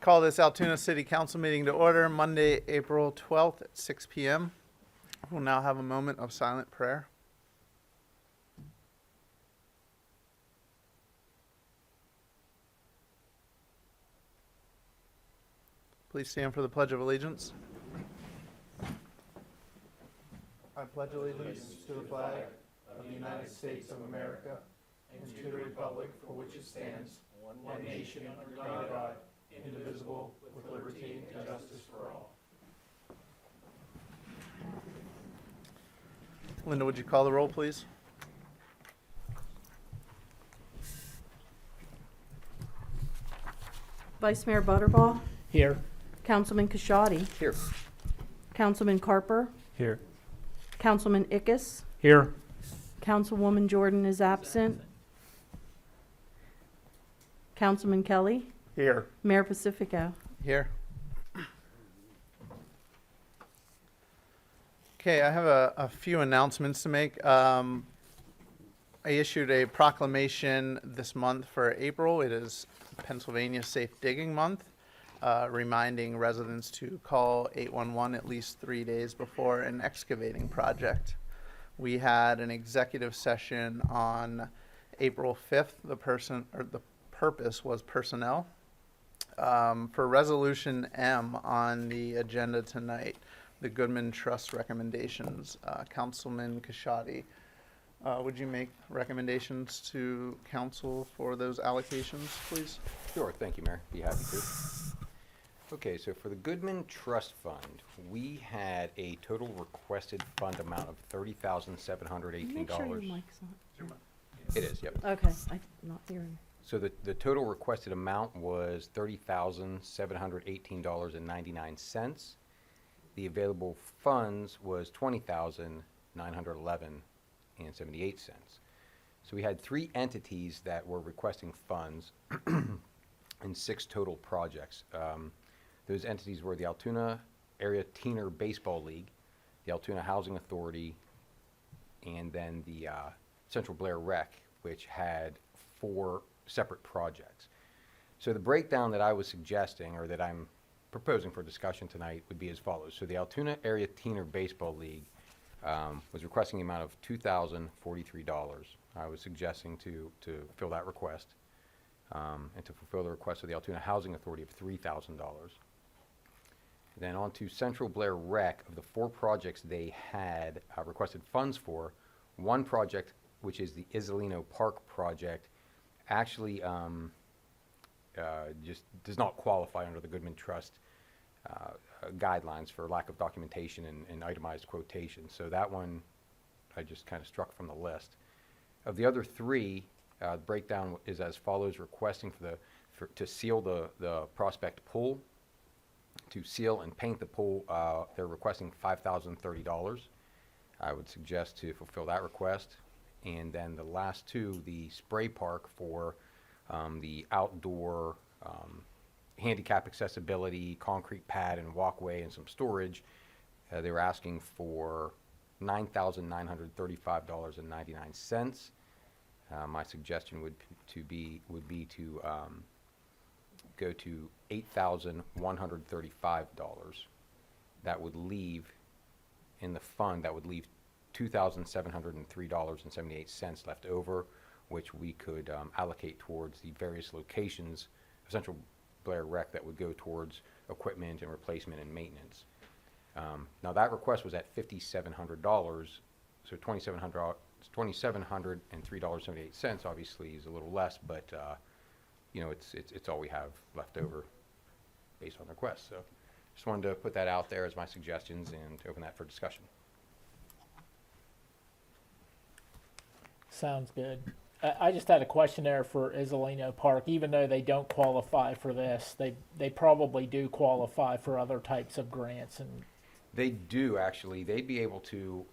Call this Altoona City Council meeting to order Monday, April 12th at 6 p.m. We'll now have a moment of silent prayer. Please stand for the Pledge of Allegiance. I pledge allegiance to the flag of the United States of America and to the republic for which it stands, one nation under God, indivisible, with liberty and justice for all. Linda, would you call the roll, please? Vice Mayor Butterball, Here. Councilman Kashadi, Here. Councilman Carper, Here. Councilman Ickes, Here. Councilwoman Jordan is absent, Councilman Kelly, Here. Mayor Pacifico. Here. Okay, I have a few announcements to make. I issued a proclamation this month for April. It is Pennsylvania Safe Digging Month, reminding residents to call 811 at least 3 days before an excavating project. We had an executive session on April 5th. The purpose was personnel. For Resolution M on the agenda tonight, the Goodman Trust recommendations, Councilman Kashadi, would you make recommendations to council for those allocations, please? Sure, thank you, Mayor. Be happy to. Okay, so for the Goodman Trust Fund, we had a total requested fund amount of $30,718. Make sure your mic's on. It is, yep. Okay, I'm not hearing. So the total requested amount was $30,718.99. The available funds was $20,911.78. So we had 3 entities that were requesting funds in 6 total projects. Those entities were the Altoona Area Teener Baseball League, the Altoona Housing Authority, and then the Central Blair Rec, which had 4 separate projects. So the breakdown that I was suggesting, or that I'm proposing for discussion tonight, would be as follows. So the Altoona Area Teener Baseball League was requesting the amount of $2,043. I was suggesting to fill that request, and to fulfill the request of the Altoona Housing Authority of $3,000. Then on to Central Blair Rec. Of the 4 projects they had requested funds for, one project, which is the Isolino Park project, actually just does not qualify under the Goodman Trust guidelines for lack of documentation and itemized quotation. So that one I just kind of struck from the list. Of the other 3, the breakdown is as follows: requesting to seal the Prospect Pool. To seal and paint the pool, they're requesting $5,030. I would suggest to fulfill that request. And then the last 2, the spray park for the outdoor handicap accessibility, concrete pad and walkway and some storage, they were asking for $9,935.99. My suggestion would be to go to $8,135. That would leave in the fund. That would leave $2,703.78 left over, which we could allocate towards the various locations of Central Blair Rec that would go towards equipment and replacement and maintenance. Now that request was at $5,700, so $2,703.78 obviously is a little less, but you know, it's all we have left over based on the request. So just wanted to put that out there as my suggestions and to open that for discussion. Sounds good. I just had a question there for Isolino Park. Even though they don't qualify for this, they probably do qualify for other types of grants. And They do actually. They'd be able to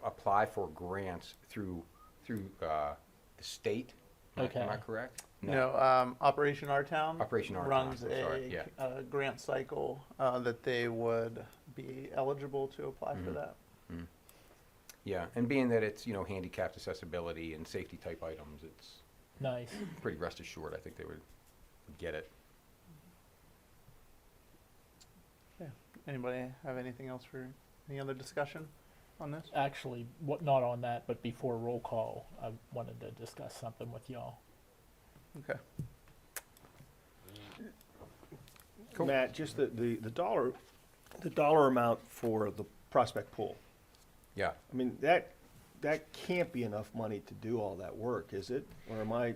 apply for grants through the state. Okay. Am I correct? No, Operation Our Town Operation Our runs Town, I'm sorry, yeah. a grant cycle that they would be eligible to apply for that. Mm. Yeah, and being that it's, you know, handicapped accessibility and safety type items, it's nice. pretty rest assured I think they would get it. Anybody have anything else for, any other discussion on this? Actually, what, not on that, but before roll call, I wanted to discuss something with y'all. Okay. Matt, just the dollar amount for the prospect pool. Yeah. I mean, that can't be enough money to do all that work, is it? Or am I,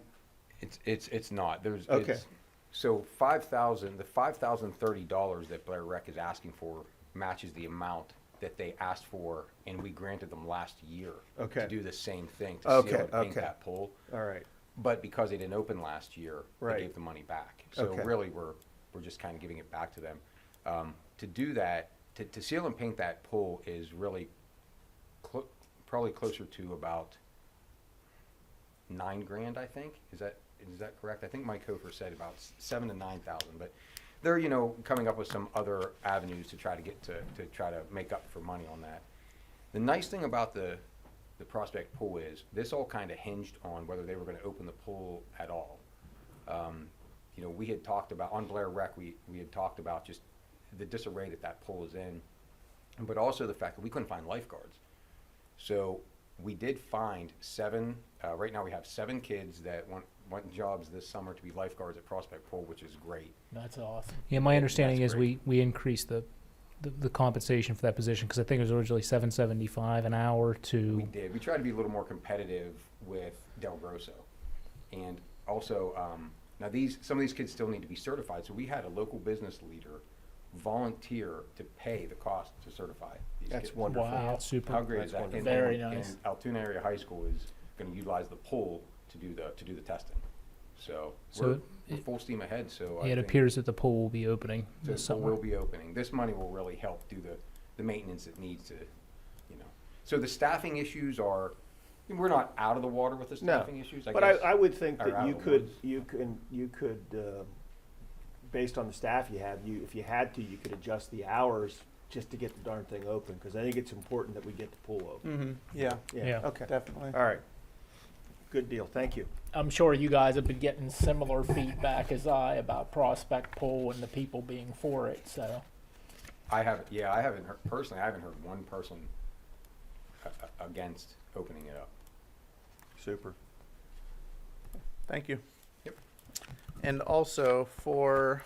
It's not. There's, Okay. So the $5,030 that Blair Rec is asking for matches the amount that they asked for, and we granted them last year. Okay. To do the same thing, to Okay, seal and paint okay. that pool. all right, But because they didn't open last year, Right. they gave the money back. So Okay. really, we're just kind of giving it back to them. To do that, to seal and paint that pool is really probably closer to about $9,000, I think. Is that correct? I think Mike Hofer said about 7,000 to 9,000, but they're, coming up with some other avenues to try to get to try to make up for money on that. The nice thing about the prospect pool is this all kind of hinged on whether they were going to open the pool at all. We had talked about, on Blair Rec, we had talked about just the disarray that pool is in, but also the fact that we couldn't find lifeguards. So we did find 7, right now we have 7 kids that want jobs this summer to be lifeguards at Prospect Pool, which is great. That's awesome. Yeah, my understanding That's is great. we increased the compensation for that position because I think it was originally $7.75 an hour We to. did. We tried to be a little more competitive with Del Grosso. And also, now some of these kids still need to be certified, so we had a local business leader volunteer to pay the cost to certify these kids. that's wonderful. Wow. Super. How great That's is that? wonderful. Very nice. And Altoona Area High School is going to utilize the pool to do the testing. So So we're full steam ahead. So It appears that the pool will be opening the this pool summer. will be opening. This money will really help do the maintenance it needs to, So the staffing issues are, we're not out of the water with the No, staffing issues. But guess. I would think are that out you of the could, woods. based on the staff you have, if you had to, you could adjust the hours just to get the darn thing open, because I think it's important that we get the pool open. Mm-hmm, yeah, Yeah. Okay, definitely. all right. Good deal, thank you. I'm sure you guys have been getting similar feedback as I about Prospect Pool and the people being for it, so. I haven't heard, personally, I haven't heard one person against opening it up. Super. Thank you. Yep. And also for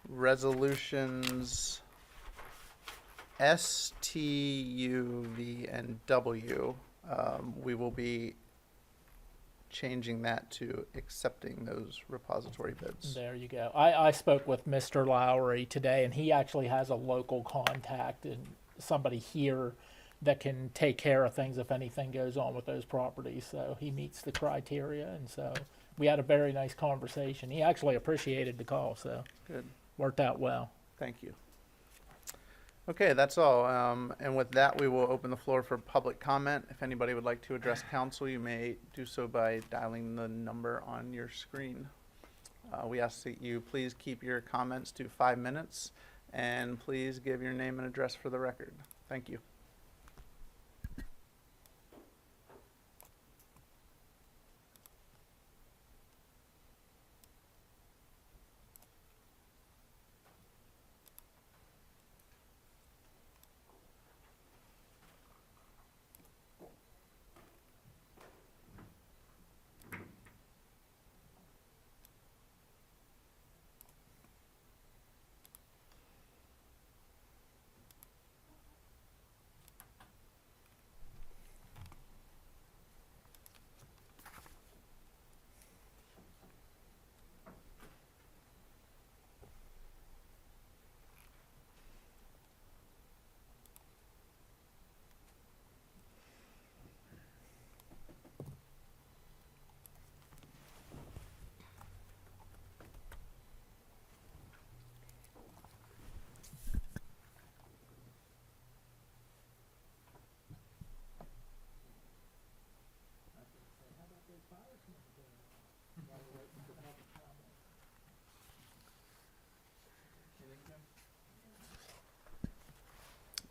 resolutions S, T, U, V, and W, we will be changing that to accepting those repository bids. There you go. I spoke with Mr. Lowry today, and he actually has a local contact and somebody here that can take care of things if anything goes on with those properties. So he meets the criteria, and so we had a very nice conversation. He actually appreciated the call, so Good, worked out well. thank you. Okay, that's all. And with that, we will open the floor for public comment. If anybody would like to address council, you may do so by dialing the number on your screen. We ask that you please keep your comments to 5 minutes, and please give your name and address for the record. Thank you.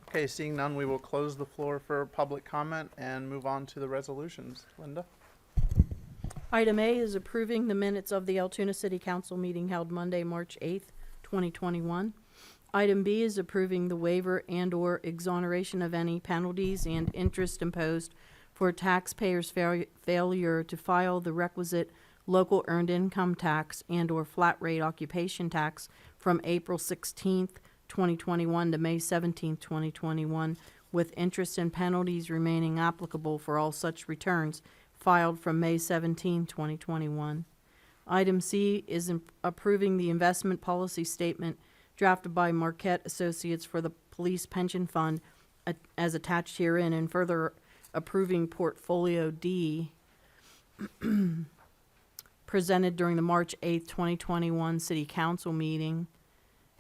Okay, seeing none, we will close the floor for public comment and move on to the resolutions. Linda? Item A is approving the minutes of the Altoona City Council meeting held Monday, March 8th, 2021. Item B is approving the waiver and/or exoneration of any penalties and interest imposed for taxpayers' failure to file the requisite local earned income tax and/or flat rate occupation tax from April 16th, 2021 to May 17th, 2021, with interest and penalties remaining applicable for all such returns filed from May 17, 2021. Item C is approving the investment policy statement drafted by Marquette Associates for the Police Pension Fund as attached herein, and further approving Portfolio D presented during the March 8, 2021 City Council meeting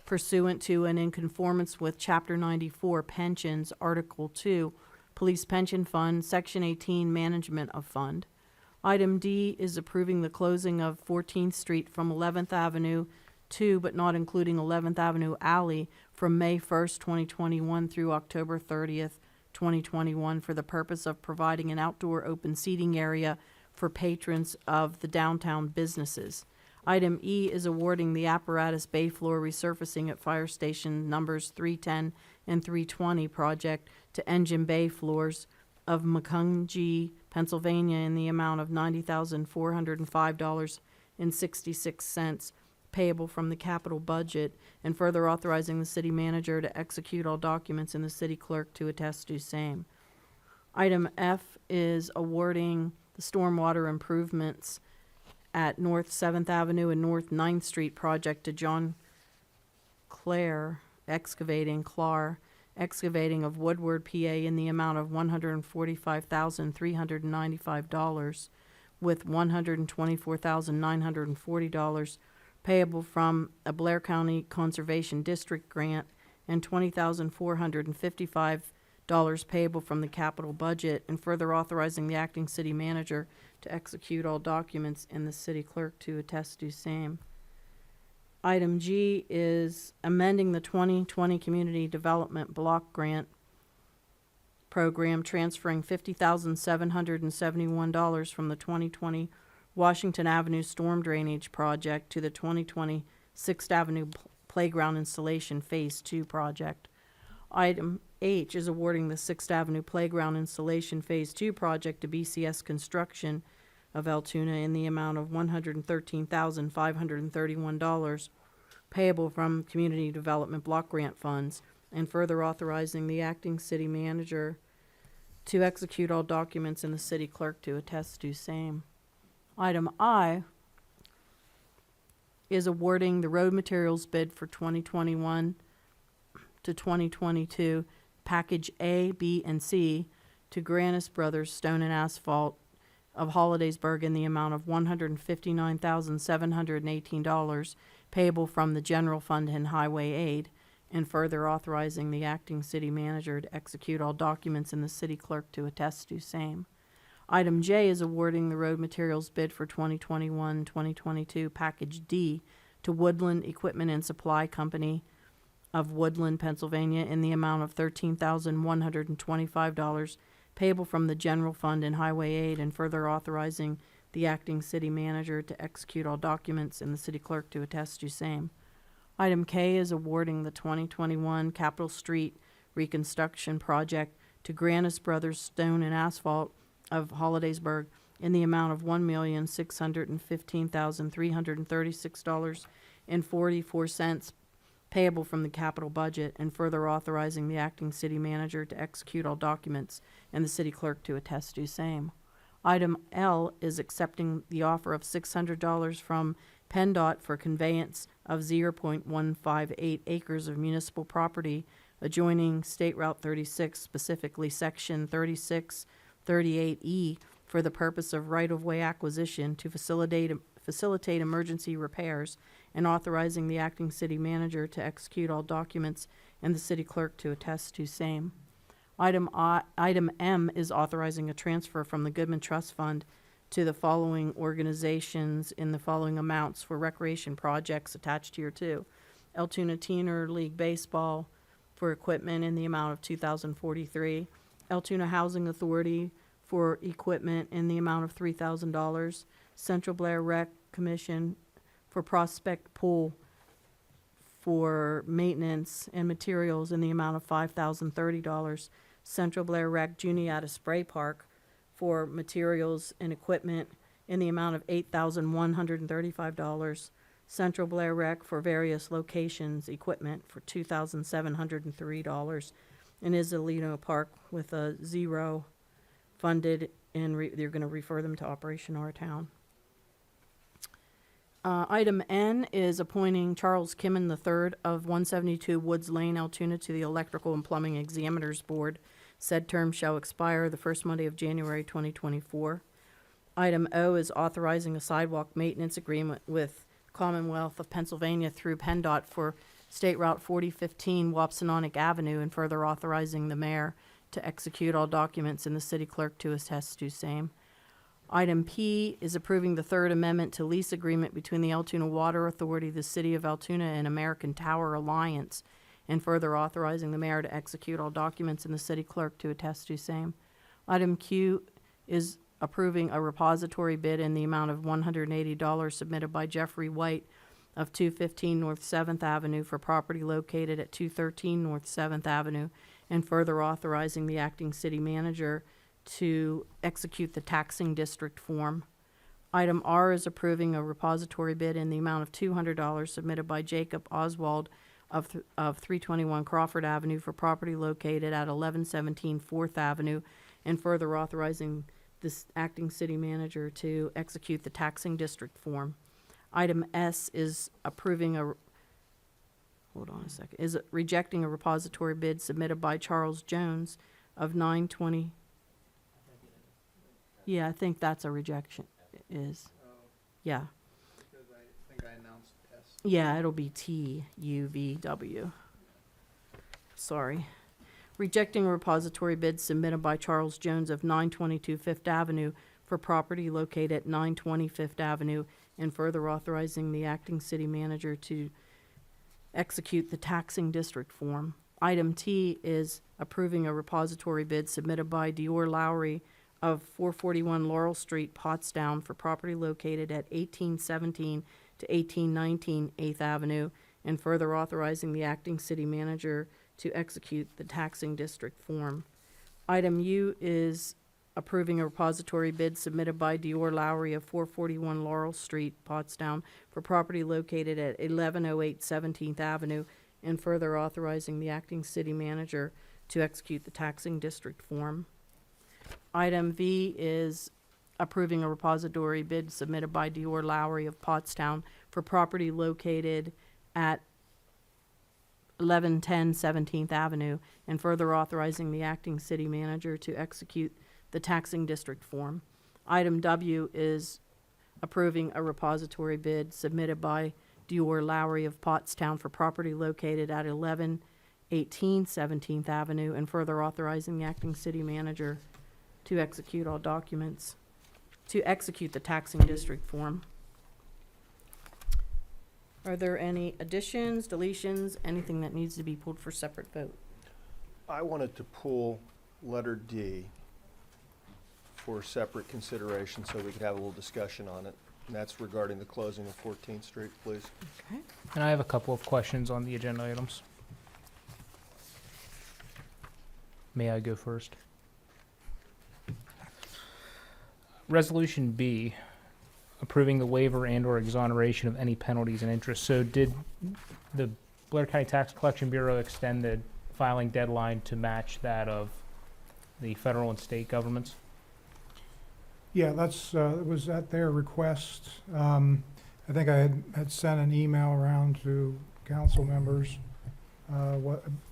pursuant to and in conformance with Chapter 94 Pensions, Article 2, Police Pension Fund, Section 18, Management of Fund. Item D is approving the closing of 14th Street from 11th Avenue to, but not including 11th Avenue Alley, from May 1st, 2021 through October 30th, 2021, for the purpose of providing an outdoor open seating area for patrons of the downtown businesses. Item E is awarding the apparatus bay floor resurfacing at fire station numbers 310 and 320 project to Engine Bay Floors of Macungie, Pennsylvania, in the amount of $90,405.66 payable from the capital budget, and further authorizing the city manager to execute all documents and the city clerk to attest to same. Item F is awarding the stormwater improvements at North 7th Avenue and North 9th Street project to John Clar Excavating of Woodward, PA, in the amount of $145,395, with $124,940 payable from a Blair County Conservation District grant and $20,455 payable from the capital budget, and further authorizing the acting city manager to execute all documents and the city clerk to attest to same. Item G is amending the 2020 Community Development Block Grant Program, transferring $50,771 from the 2020 Washington Avenue Storm Drainage Project to the 2020 6th Avenue Playground Installation Phase 2 project. Item H is awarding the 6th Avenue Playground Installation Phase 2 project to BCS Construction of Altoona in the amount of $113,531 payable from Community Development Block Grant Funds, and further authorizing the acting city manager to execute all documents and the city clerk to attest to same. Item I is awarding the road materials bid for 2021 to 2022, Package A, B, and C, to Granis Brothers Stone and Asphalt of Hollidaysburg in the amount of $159,718 payable from the general fund and highway aid, and further authorizing the acting city manager to execute all documents and the city clerk to attest to same. Item J is awarding the road materials bid for 2021-2022, Package D, to Woodland Equipment and Supply Company of Woodland, Pennsylvania, in the amount of $13,125 payable from the general fund and highway aid, and further authorizing the acting city manager to execute all documents and the city clerk to attest to same. Item K is awarding the 2021 Capitol Street Reconstruction Project to Granis Brothers Stone and Asphalt of Hollidaysburg in the amount of $1,615,336.44 payable from the capital budget, and further authorizing the acting city manager to execute all documents and the city clerk to attest to same. Item L is accepting the offer of $600 from PennDOT for conveyance of 0.158 acres of municipal property adjoining State Route 36, specifically Section 3638E, for the purpose of right-of-way acquisition to facilitate emergency repairs, and authorizing the acting city manager to execute all documents and the city clerk to attest to same. Item M is authorizing a transfer from the Goodman Trust Fund to the following organizations in the following amounts for recreation projects attached here too. Altoona Teener League Baseball for equipment in the amount of $2,043. Altoona Housing Authority for equipment in the amount of $3,000. Central Blair Rec Commission for Prospect Pool for maintenance and materials in the amount of $5,030. Central Blair Rec Juniata Spray Park for materials and equipment in the amount of $8,135. Central Blair Rec for various locations, equipment for $2,703. And Isolino Park with a 0 funded, and they're going to refer them to Operation Our Town. Item N is appointing Charles Kimmon III of 172 Woods Lane, Altoona, to the Electrical and Plumbing Examiners Board. Said term shall expire the first Monday of January 2024. Item O is authorizing a sidewalk maintenance agreement with Commonwealth of Pennsylvania through PennDOT for State Route 4015 Wapsononic Avenue, and further authorizing the mayor to execute all documents and the city clerk to attest to same. Item P is approving the third amendment to lease agreement between the Altoona Water Authority, the City of Altoona, and American Tower Alliance, and further authorizing the mayor to execute all documents and the city clerk to attest to same. Item Q is approving a repository bid in the amount of $180 submitted by Jeffrey White of 215 North 7th Avenue for property located at 213 North 7th Avenue, and further authorizing the acting city manager to execute the taxing district form. Item R is approving a repository bid in the amount of $200 submitted by Jacob Oswald of 321 Crawford Avenue for property located at 1117 4th Avenue, and further authorizing this acting city manager to execute the taxing district form. Item S is approving a, is rejecting a repository bid submitted by Charles Jones of 920. Yeah, I think that's a rejection, yeah. Because I think I announced S. Yeah, it'll be TUVW. Sorry. Rejecting a repository bid submitted by Charles Jones of 922 Fifth Avenue for property located at 920 Fifth Avenue, and further authorizing the acting city manager to execute the taxing district form. Item T is approving a repository bid submitted by Dior Lowry of 441 Laurel Street, Pottstown, for property located at 1817 to 1819 8th Avenue, and further authorizing the acting city manager to execute the taxing district form. Item U is approving a repository bid submitted by Dior Lowry of 441 Laurel Street, Pottstown, for property located at 1108 17th Avenue, and further authorizing the acting city manager to execute the taxing district form. Item V is approving a repository bid submitted by Dior Lowry of Pottstown for property located at 1110 17th Avenue, and further authorizing the acting city manager to execute the taxing district form. Item W is approving a repository bid submitted by Dior Lowry of Pottstown for property located at 1118 17th Avenue, and further authorizing the acting city manager to execute all documents, to execute the taxing district form. Are there any additions, deletions, anything that needs to be pulled for separate vote? I wanted to pull letter D for separate consideration so we could have a little discussion on it. And that's regarding the closing of 14th Street, please. Okay. And I have a couple of questions on the agenda items. May I go first? Resolution B, approving the waiver and/or exoneration of any penalties and interest. So did the Blair County Tax Collection Bureau extend the filing deadline to match that of the federal and state governments? Yeah, that's, it was at their request. I think I had sent an email around to council members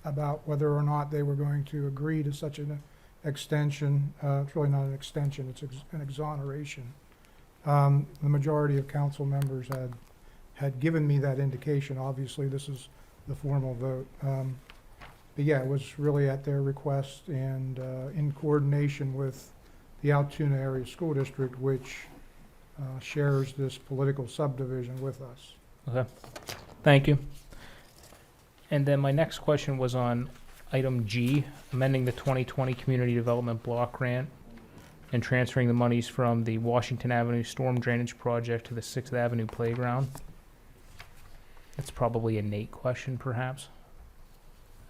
about whether or not they were going to agree to such an extension. It's really not an extension, it's an exoneration. The majority of council members had given me that indication. Obviously, this is the formal vote. But yeah, it was really at their request and in coordination with the Altoona Area School District, which shares this political subdivision with us. Okay, thank you. And then my next question was on item G, amending the 2020 Community Development Block Grant and transferring the monies from the Washington Avenue storm drainage project to the 6th Avenue playground. That's probably a Nate question, perhaps.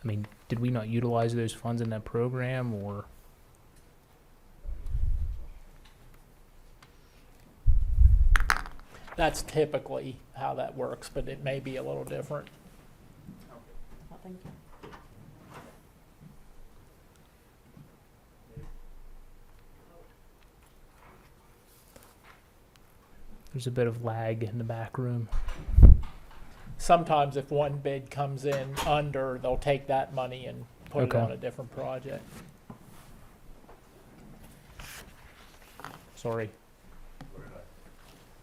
I mean, did we not utilize those funds in that program, or? That's typically how that works, but it may be a little different. Thank you. There's a bit of lag in the back room. Sometimes if one bid comes in under, they'll take that money and put Okay. it on a different project. Sorry. What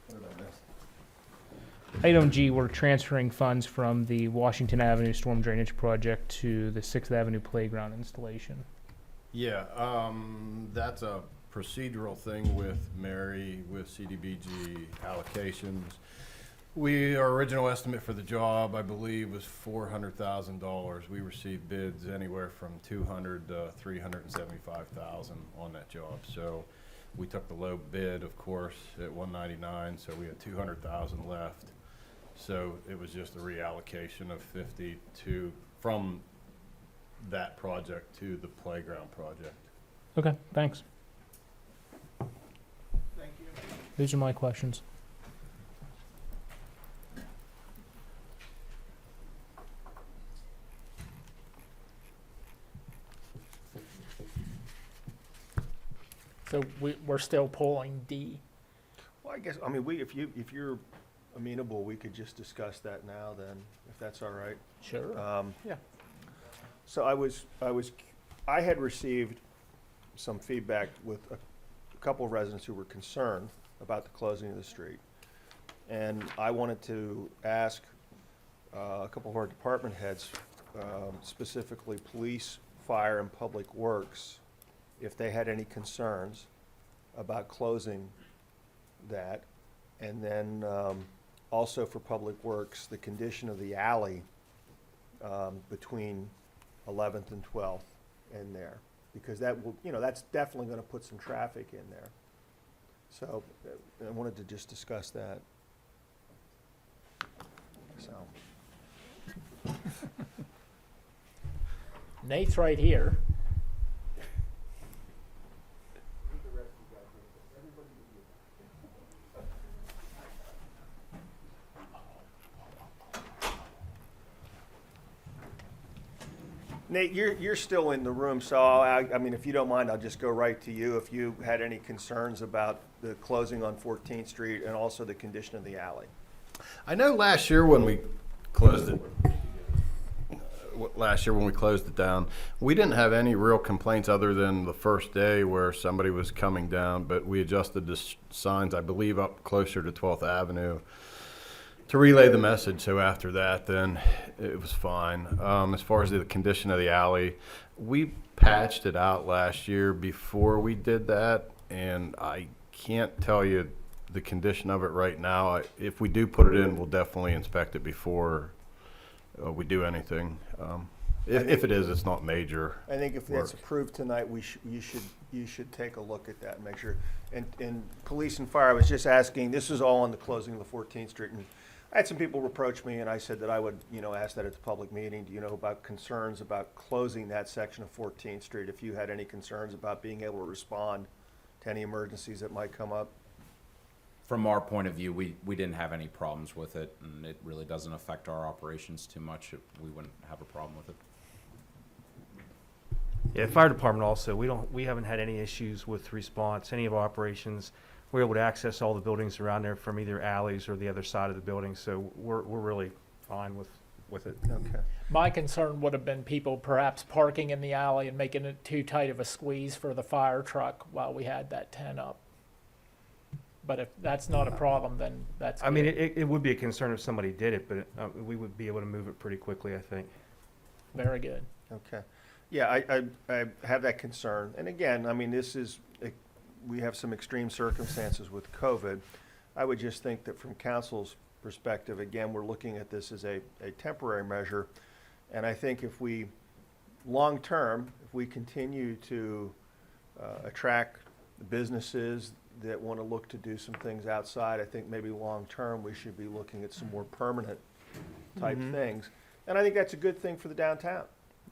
did I miss? Item G, we're transferring funds from the Washington Avenue storm drainage project to the 6th Avenue playground installation. Yeah, that's a procedural thing with Mary, with CDBG allocations. Our original estimate for the job, I believe, was $400,000. We received bids anywhere from 200 to 375,000 on that job. So we took the low bid, of course, at 199, so we had 200,000 left. So it was just a reallocation of 50 from that project to the playground project. Okay, thanks. Thank you. Those are my questions. So we're still pulling D. Well, I guess, I mean, if you're amenable, we could just discuss that now then, if that's all right. Sure. Yeah. So I had received some feedback with a couple of residents who were concerned about the closing of the street. And I wanted to ask a couple of our department heads, specifically police, fire, and public works, if they had any concerns about closing that. And then also for public works, the condition of the alley between 11th and 12th in there, because that will, that's definitely going to put some traffic in there. So I wanted to just discuss that. So, Nate's right here. Nate, you're still in the room, so I mean, if you don't mind, I'll just go right to you. If you had any concerns about the closing on 14th Street and also the condition of the alley. I know last year when we closed it, down, we didn't have any real complaints other than the first day where somebody was coming down, but we adjusted the signs, I believe, up closer to 12th Avenue to relay the message. So after that, then it was fine. As far as the condition of the alley, we patched it out last year before we did that, and I can't tell you the condition of it right now. If we do put it in, we'll definitely inspect it before we do anything. If it is, it's not major. I think if that's work. approved tonight, you should take a look at that and make sure. And police and fire, I was just asking, this is all on the closing of the 14th Street, and I had some people reproach me, and I said that I would, ask that at the public meeting. Do you know about concerns about closing that section of 14th Street? If you had any concerns about being able to respond to any emergencies that might come up? From our point of view, we didn't have any problems with it, and it really doesn't affect our operations too much. We wouldn't have a problem with it. Yeah, fire department also, we haven't had any issues with response, any of our operations. We're able to access all the buildings around there from either alleys or the other side of the building, so we're really fine with it. Okay. My concern would have been people perhaps parking in the alley and making it too tight of a squeeze for the fire truck while we had that tent up. But if that's not a problem, then that's I mean, good. it would be a concern if somebody did it, but we would be able to move it pretty quickly, I think. Very good. Okay. Yeah, I have that concern. And again, I mean, we have some extreme circumstances with COVID. I would just think that from council's perspective, again, we're looking at this as a temporary measure. And I think if we, long term, if we continue to attract businesses that want to look to do some things outside. I think maybe long-term, we should be looking at some more permanent type things. And I think that's a good thing for the downtown.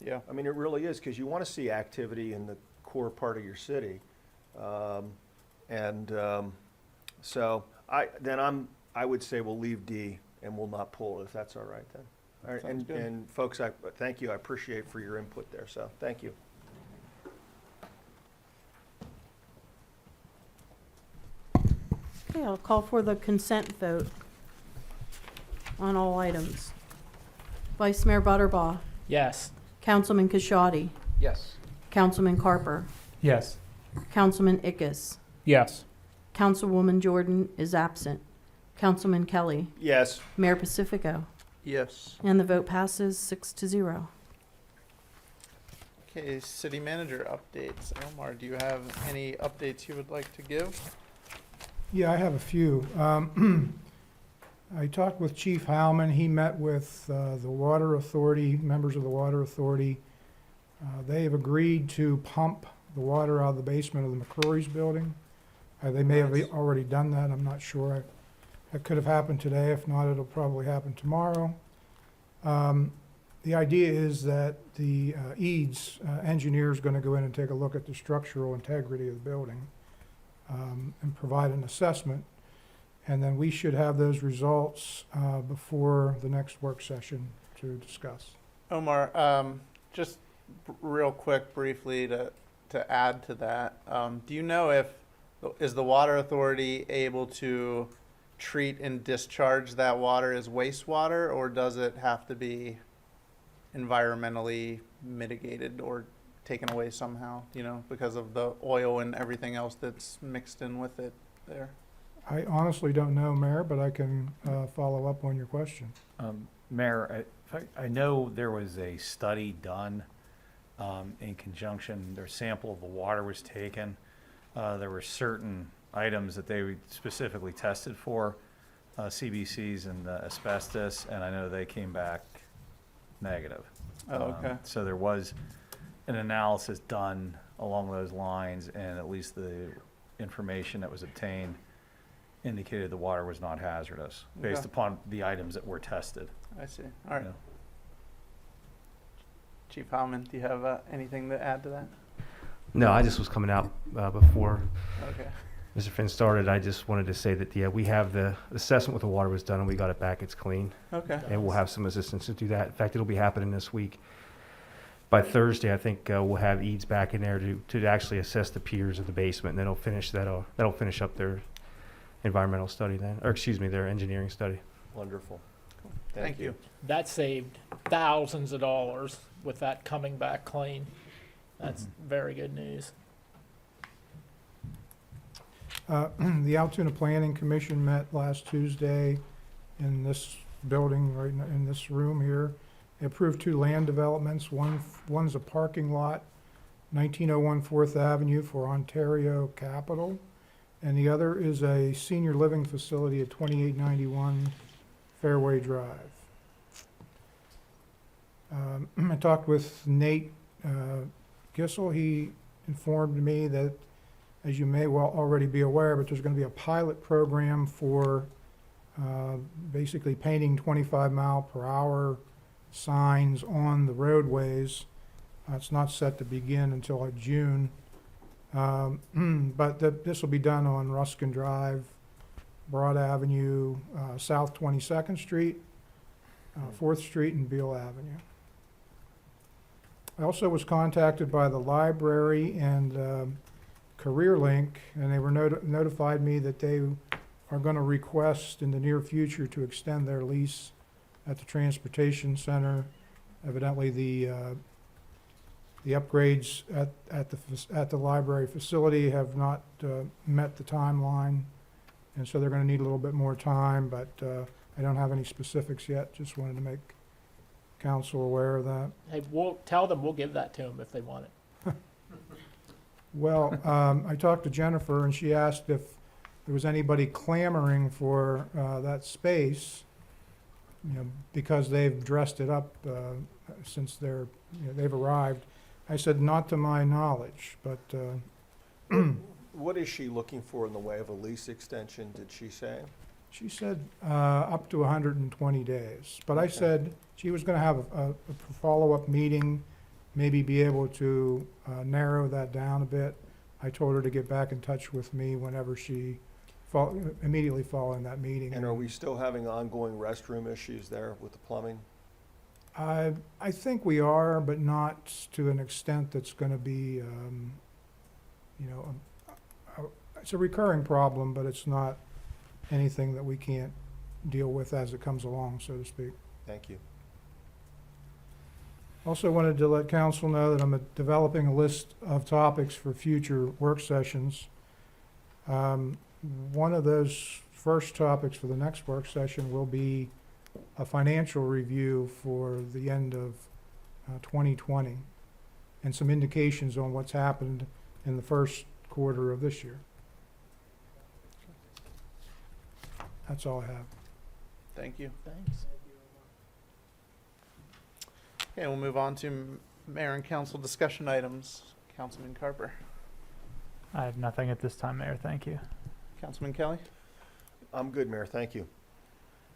Yeah. I mean, it really is, because you want to see activity in the core part of your city. So I would say we'll leave D and we'll not pull it, if that's all right then. All right, Sounds good. and folks, thank you, I appreciate for your input there, so, thank you. Okay, I'll call for the consent vote on all items. Vice Mayor Butterbaugh, Yes. Councilman Kashotti, Yes. Councilman Carper, Yes. Councilman Ickes, Yes. Councilwoman Jordan is absent, Councilman Kelly, Yes, Mayor Pacifico, Yes. and the vote passes 6-0. Okay, city manager updates. Omar, do you have any updates you would like to give? Yeah, I have a few. I talked with Chief Howman. He met with the Water Authority, members of the Water Authority. They have agreed to pump the water out of the basement of the McCrory's building. They may have Nice. already done that, I'm not sure. That could have happened today. If not, it'll probably happen tomorrow. The idea is that the EADS engineer is going to go in and take a look at the structural integrity of the building and provide an assessment. And then we should have those results before the next work session to discuss. Omar, just real quick, briefly to add to that, do you know is the water authority able to treat and discharge that water as wastewater, or does it have to be environmentally mitigated or taken away somehow, because of the oil and everything else that's mixed in with it there? I honestly don't know, Mayor, but I can follow up on your question. Mayor, I know there was a study done in conjunction, their sample of the water was taken. There were certain items that they specifically tested for, CBCs and asbestos, and I know they came back negative. Oh, okay. So there was an analysis done along those lines, and at least the information that was obtained indicated the water was not hazardous, based Okay. upon the items that were tested. I see. All right. Yeah. Chief Howman, do you have anything to add to that? No, I just was coming out before Okay. Mr. Finn started. I just wanted to say that, yeah, we have the assessment with the water was done and we got it back. It's clean. Okay. And we'll have some assistance to do that. In fact, it'll be happening this week. By Thursday, I think we'll have EADS back in there to actually assess the piers of the basement, and then that'll finish up their environmental study then, or excuse me, their engineering study. wonderful. Thank you. That saved thousands of dollars with that coming back clean. That's very good news. The Altoona Planning Commission met last Tuesday in this building, right in this room here. They approved 2 land developments. One's a parking lot, 1901 4th Avenue for Ontario Capital, and the other is a senior living facility at 2891 Fairway Drive. I talked with Nate Gissel. He informed me that, as you may well already be aware, but there's going to be a pilot program for basically painting 25-mile-per-hour signs on the roadways. It's not set to begin until June. But this will be done on Ruskin Drive, Broad Avenue, South 22nd Street, 4th Street, and Beale Avenue. I also was contacted by the library and Career Link, and they were notified me that they are going to request in the near future to extend their lease at the Transportation Center. Evidently, the upgrades at the library facility have not met the timeline, and so they're going to need a little bit more time, but I don't have any specifics yet. Just wanted to make council aware of that. Hey, we'll tell them we'll give that to them if they want it. Well, I talked to Jennifer, and she asked if there was anybody clamoring for that space, because they've dressed it up since they've arrived. I said, not to my knowledge, but What is she looking for in the way of a lease extension, did she say? She said up to 120 days, but I said she was going to have a follow-up meeting, maybe be able to narrow that down a bit. I told her to get back in touch with me whenever she immediately following that meeting. And are we still having ongoing restroom issues there with the plumbing? I think we are, but not to an extent that's going to be, it's a recurring problem, but it's not anything that we can't deal with as it comes along, so to speak. Thank you. Also wanted to let council know that I'm developing a list of topics for future work sessions. One of those first topics for the next work session will be a financial review for the end of 2020 and some indications on what's happened in the first quarter of this year. That's all I have. Thank you. Thanks. Okay, we'll move on to mayor and council discussion items. Councilman Carper. I have nothing at this time, Mayor. Thank you. Councilman Kelly. I'm good, Mayor, thank you.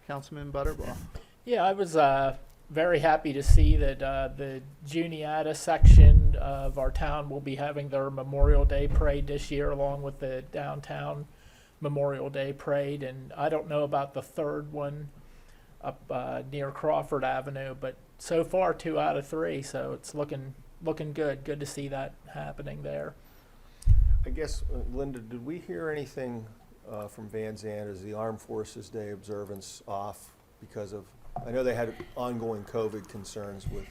Councilman Butterbaugh. Yeah, I was very happy to see that the Juniata section of our town will be having their Memorial Day parade this year, along with the downtown Memorial Day parade. And I don't know about the third one up near Crawford Avenue, but so far 2 out of 3, so it's looking good. Good to see that happening there. I guess, Linda, did we hear anything from Van Zandt? Is the Armed Forces Day observance off because of, I know they had ongoing COVID concerns with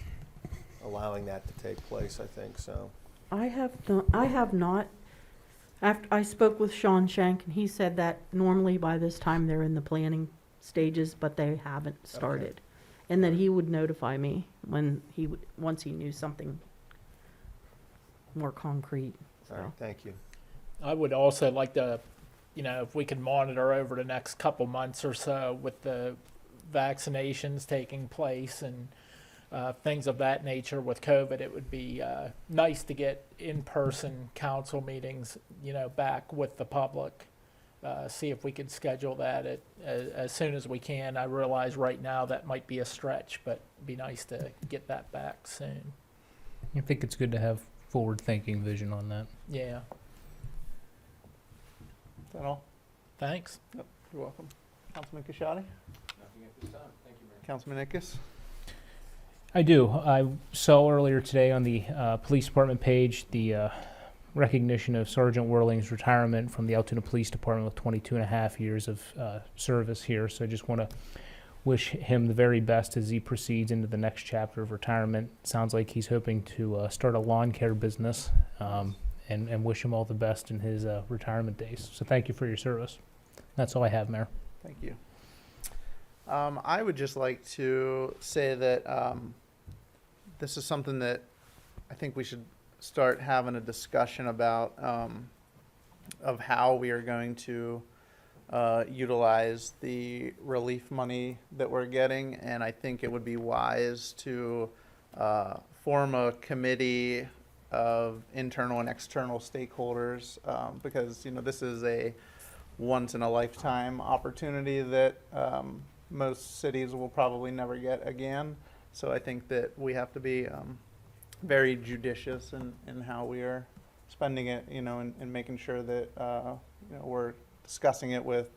allowing that to take place, I think, so. I have not. After I spoke with Sean Shank, and he said that normally by this time they're in the planning stages, but they haven't started. And that he would notify me when once he knew something more concrete. All right, So. thank you. I would also like to, if we could monitor over the next couple months or so with the vaccinations taking place and things of that nature with COVID, it would be nice to get in-person council meetings, back with the public. See if we could schedule that as soon as we can. I realize right now that might be a stretch, but it'd be nice to get that back soon. I think it's good to have forward-thinking vision on that. Yeah, Is that all? thanks. You're welcome. Councilman Kashadi. Nothing at this time. Thank you, Mayor. Councilman Ickes. I do. I saw earlier today on the police department page the recognition of Sergeant Whirling's retirement from the Altoona Police Department with 22 and a half years of service here. So I just want to wish him the very best as he proceeds into the next chapter of retirement. Sounds like he's hoping to start a lawn care business, and wish him all the best in his retirement days. So thank you for your service. That's all I have, Mayor. Thank you. I would just like to say that this is something that I think we should start having a discussion about, of how we are going to utilize the relief money that we're getting. And I think it would be wise to form a committee of internal and external stakeholders, because this is a once in a lifetime opportunity that most cities will probably never get again. So I think that we have to be very judicious in how we are spending it, and making sure that we're discussing it with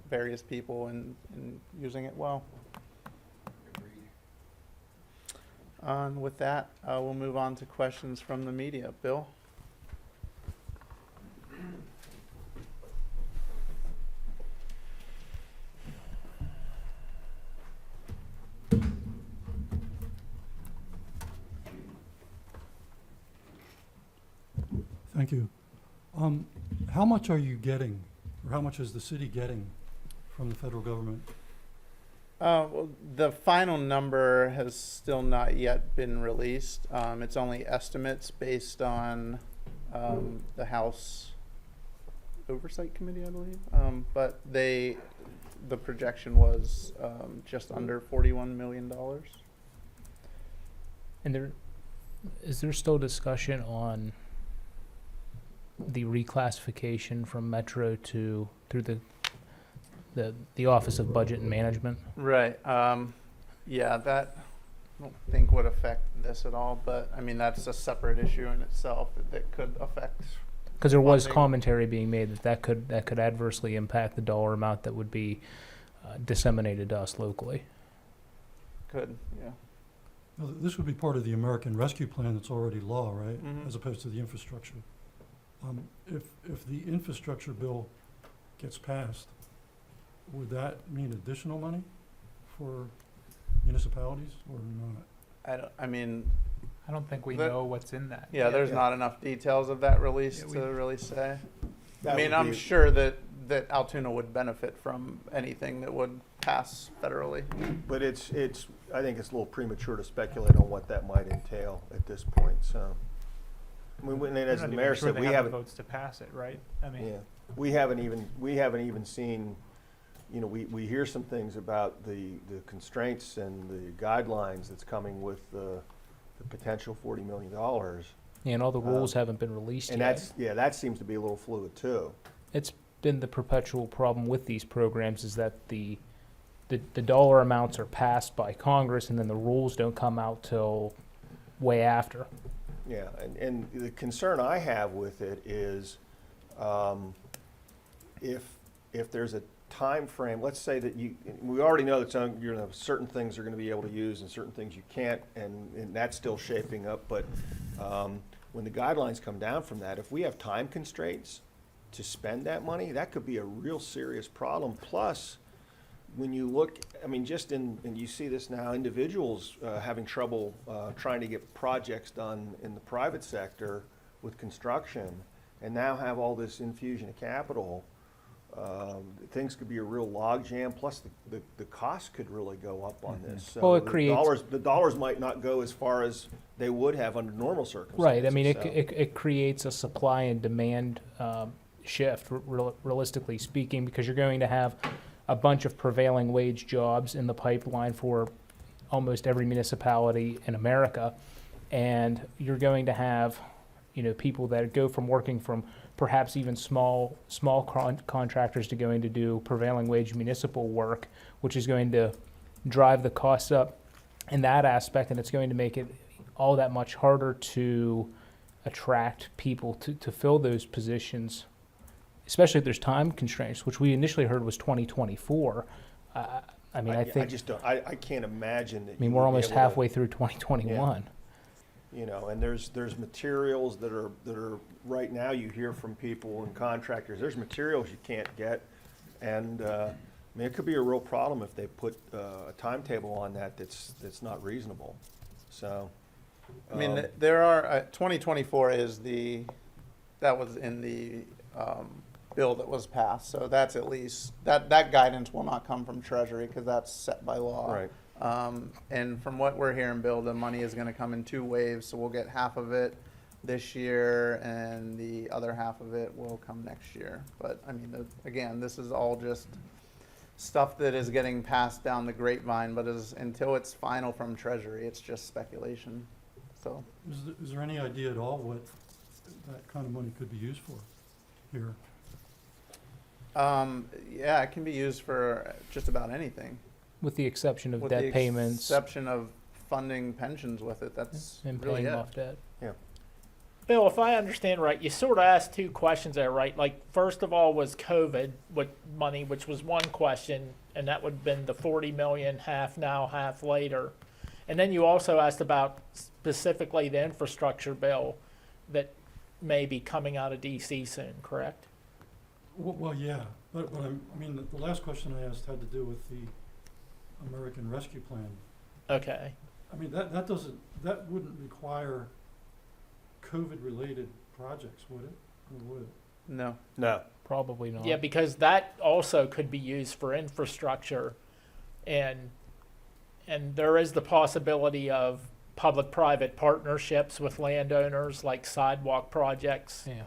various people and using it well. And with that, we'll move on to questions from the media. Bill? Thank you. How much are you getting, or how much is the city getting from the federal government? Well, the final number has still not yet been released. It's only estimates based on the House Oversight Committee, I believe. But the projection was just under $41 million. And is there still discussion on the reclassification from Metro to, through the Office of Budget and Management? Right. Yeah, that I don't think would affect this at all, but I mean, that's a separate issue in itself that could affect. Because there was Funding. commentary being made that could adversely impact the dollar amount that would be disseminated to us locally. Could, yeah. Now, this would be part of the American Rescue Plan that's already law, right? Mhm. As opposed to the infrastructure. If the infrastructure bill gets passed, would that mean additional money for municipalities or not? I mean, I don't think we That- know what's in that. yeah, there's yeah. not enough details of that release Yeah, to really say. That I mean, would I'm be- sure that Altoona would benefit from anything that would pass federally. But I think it's a little premature to speculate on what that might entail at this point, so. I mean, and We're as not the even mayor sure said, they we have the haven't, votes to pass it, right? I mean, yeah, we haven't even seen, you know, we hear some things about the constraints and the guidelines that's coming with the potential $40 million. And all the rules haven't been released And yet. that seems to be a little fluid too. It's been the perpetual problem with these programs is that the dollar amounts are passed by Congress and then the rules don't come out till way after. Yeah, and the concern I have with it is, if there's a time frame, let's say that we already know that certain things are gonna be able to use and certain things you can't, and that's still shaping up, but, when the guidelines come down from that, if we have time constraints to spend that money, that could be a real serious problem. Plus, when you look, I mean, and you see this now, individuals having trouble trying to get projects done in the private sector with construction, and now have all this infusion of capital, things could be a real logjam. Plus, the cost could really go up on this. So Well, it creates- the dollars might not go as far as they would have under normal circumstances. Right, I mean, so. it creates a supply and demand shift, realistically speaking, because you're going to have a bunch of prevailing wage jobs in the pipeline for almost every municipality in America. And you're going to have, people that go from working from perhaps even small contractors to going to do prevailing wage municipal work, which is going to drive the costs up in that aspect, and it's going to make it all that much harder to attract people to fill those positions, especially if there's time constraints, which we initially heard was 2024. I mean, I think, just don't, I can't imagine that. I mean, we're almost halfway through 2021. And there's materials that are right now, you hear from people and contractors, there's materials you can't get. And, I mean, it could be a real problem if they put a timetable on that's not reasonable, so. I mean, there are, 2024 is that was in the bill that was passed, so that's at least, that guidance will not come from Treasury, because that's set by law. Right. And from what we're hearing, Bill, the money is gonna come in 2 waves, so we'll get half of it this year, and the other half of it will come next year. But, I mean, again, this is all just stuff that is getting passed down the grapevine, but until it's final from Treasury, it's just speculation, so. Is there any idea at all what that kind of money could be used for here? Yeah, it can be used for just about anything. With the exception of With debt the payments exception of funding pensions with it, that's and really paying it. off debt. Bill, if I understand right, you sort of asked 2 questions there, right? Like, first of all was COVID money, which was one question, and that would have been the 40 million, half now, half later. And then you also asked about specifically the infrastructure bill that may be coming out of DC soon, correct? Well, yeah, but I mean, the last question I asked had to do with the American Rescue Plan. Okay. I mean, that wouldn't require COVID-related projects, would it? Or would it? No. No. Probably not. Yeah, because that also could be used for infrastructure, and there is the possibility of public-private partnerships with landowners, like sidewalk projects Yeah.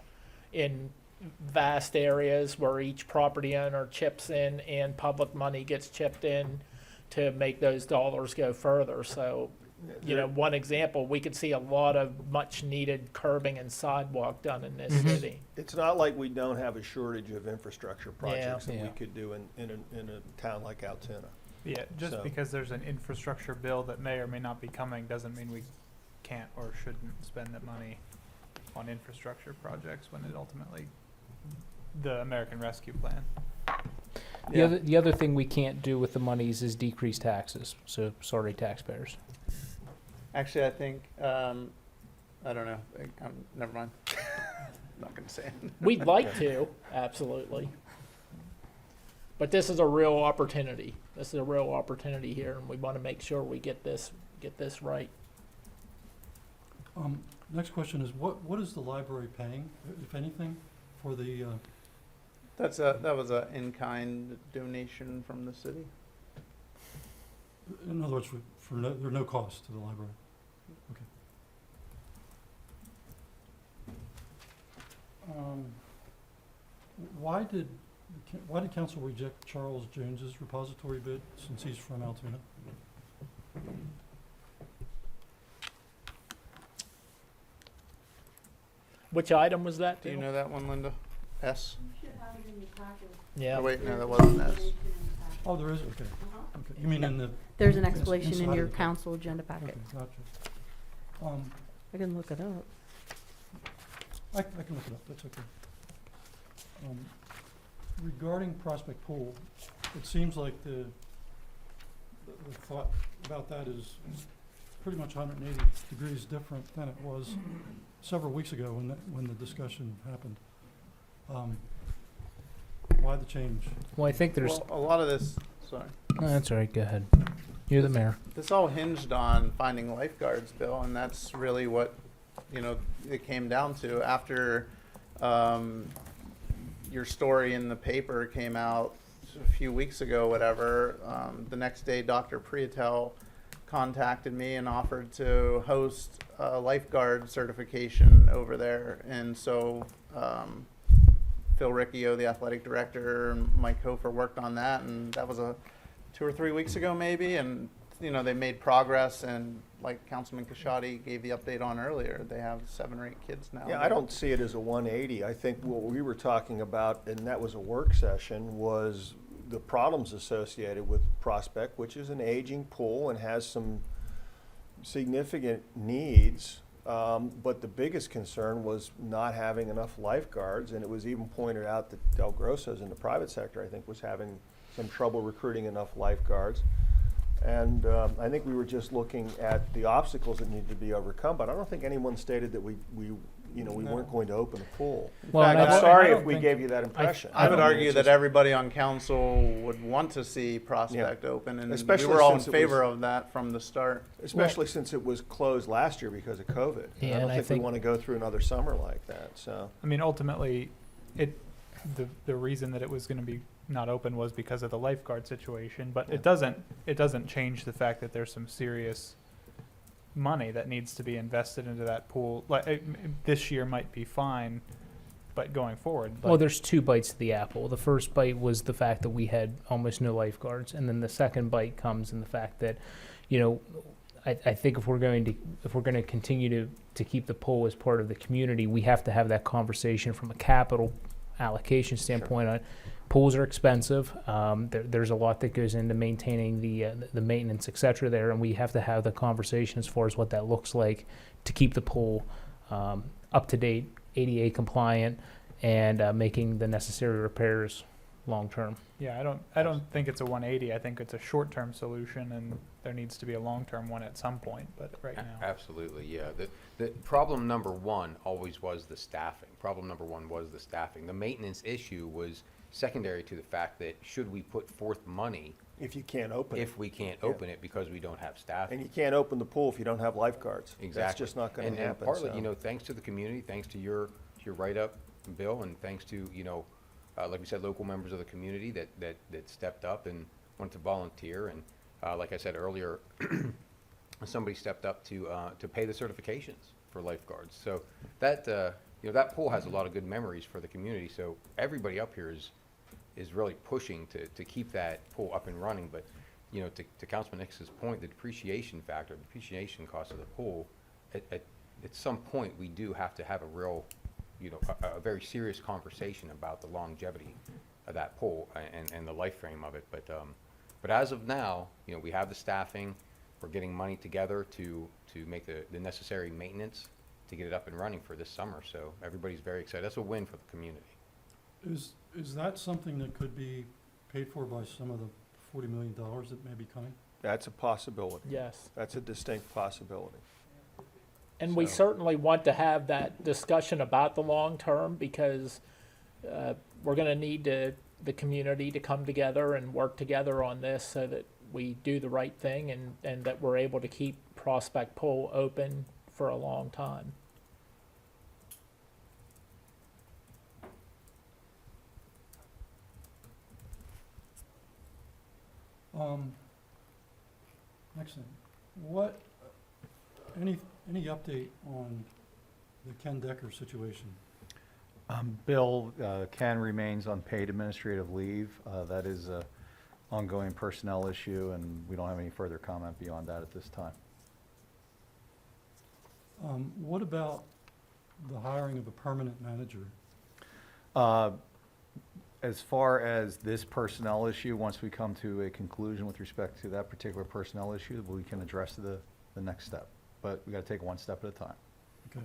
in vast areas where each property owner chips in and public money gets chipped in to make those dollars go further. So you know, one example, we could see a lot of much needed curbing and sidewalk done in this Mm-hmm. city. It's not like we don't have a shortage of infrastructure projects that we Yeah. could do in a town like Altoona. Yeah, just So- because there's an infrastructure bill that may or may not be coming doesn't mean we can't or shouldn't spend the money on infrastructure projects when it ultimately, the American Rescue Plan. The other thing we can't do with the monies is decrease taxes, so sorry taxpayers. Actually, I think, I don't know, never mind. Not gonna say it. We'd like to, absolutely. But this is a real opportunity. This is a real opportunity here, and we want to make sure we get this right. Next question is, what is the library paying, if anything, for the, That was a in-kind donation from the city. in other words, for no, there are no costs to the library? Okay. Why did council reject Charles Jones's repository bid since he's from Altoona? Which item was that? Do you Dale? know that one, Linda? S? Yeah. Oh, wait, no, that wasn't S. Oh, there is, okay. Okay, you mean in the, There's an Yes, explanation in inside your of the- council agenda okay, packet. gotcha. I can look it up. I can look it up, that's okay. Regarding Prospect Pool, it seems like the thought about that is pretty much 180 degrees different than it was several weeks ago when the discussion happened. Why the change? Well, I think there's, Well, a lot of this, sorry. oh, that's all right, go ahead. You're the mayor. This all hinged on finding lifeguards, Bill, and that's really what, you know, it came down to. After your story in the paper came out a few weeks ago, whatever, the next day Dr. Priatel contacted me and offered to host a lifeguard certification over there. And so Phil Riccio, the athletic director, and Mike Hofer worked on that, and that was 2 or 3 weeks ago maybe, and you know, they made progress, and like Councilman Kashadi gave the update on earlier, they have 7 or 8 kids now. Yeah, I don't see it as a 180. I think what we were talking about, and that was a work session, was the problems associated with Prospect, which is an aging pool and has some significant needs. But the biggest concern was not having enough lifeguards, and it was even pointed out that Del Grosso's in the private sector, I think, was having some trouble recruiting enough lifeguards. And I think we were just looking at the obstacles that needed to be overcome, but I don't think anyone stated that we weren't going to open a pool. Well, fact, and I'm I- sorry I if don't we think- gave you that impression. I would mean, argue it's that just- everybody on council would want to see Prospect open, and we Especially were all in since it favor was- of that from the start. Especially since it was closed last year because of COVID. And Yeah, I don't and I think we think- want to go through another summer like that, so. I mean, ultimately, the reason that it was gonna be not open was because of the lifeguard situation, but Yeah. it doesn't change the fact that there's some serious money that needs to be invested into that pool. Like, this year might be fine, but going forward, Well, like, there's 2 bites to the apple. The first bite was the fact that we had almost no lifeguards, and then the second bite comes in the fact that, you know, I think if we're going to continue to keep the pool as part of the community, we have to have that conversation from a capital allocation standpoint. On pools are expensive. There's a lot that goes into maintaining the maintenance, et cetera, there, and we have to have the conversation as far as what that looks like to keep the pool up to date, ADA compliant, and making the necessary repairs long term. yeah, I don't think it's a 180. I think it's a short-term solution, and there needs to be a long-term one at some point, but right now. Absolutely, yeah. The problem number one always was the staffing. Problem number one was the staffing. The maintenance issue was secondary to the fact that should we put forth money If you can't open it. if we can't Yeah. open it because we don't have staffing? And you can't open the pool if you don't have lifeguards. Exactly. That's just not going And- to and happen. partly, so. you know, thanks to the community, thanks to your write-up, Bill, and thanks to, you know, like we said, local members of the community that stepped up and wanted to volunteer. And like I said earlier, somebody stepped up to pay the certifications for lifeguards. So that, you know, that pool has a lot of good memories for the community. So everybody up here is really pushing to keep that pool up and running. But you know, to Councilman Hicks's point, the depreciation factor, depreciation cost of the pool, at some point, we do have to have a real, you know, a very serious conversation about the longevity of that pool and the life frame of it. But as of now, you know, we have the staffing, we're getting money together to make the necessary maintenance to get it up and running for this summer, so everybody's very excited. That's a win for the community. Is that something that could be paid for by some of the $40 million that may be coming? That's a possibility. Yes. That's a distinct possibility. And we So- certainly want to have that discussion about the long term, because we're going to need the community to come together and work together on this so that we do the right thing and that we're able to keep Prospect Pool open for a long time. Next thing, what, any update on the Ken Decker situation? Bill, Ken remains on paid administrative leave. That is a ongoing personnel issue, and we don't have any further comment beyond that at this time. What about the hiring of a permanent manager? As far as this personnel issue, once we come to a conclusion with respect to that particular personnel issue, we can address the next step. But we gotta take it one step at a time. Okay.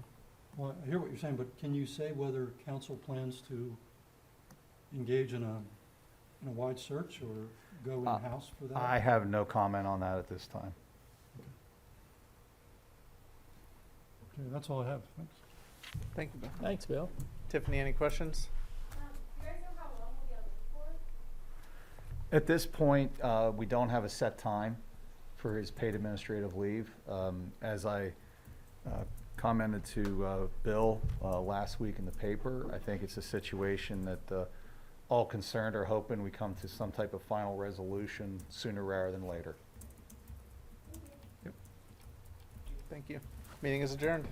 Well, I hear what you're saying, but can you say whether council plans to engage in a wide search or go in-house for that? I have no comment on that at this time. Okay, that's all I have. Thanks. Thank you, Bill. Thanks, Bill. Tiffany, any questions? At this point, we don't have a set time for his paid administrative leave. As I commented to Bill last week in the paper, I think it's a situation that all concerned are hoping we come to some type of final resolution sooner rather than later. Thank you. Meeting is adjourned.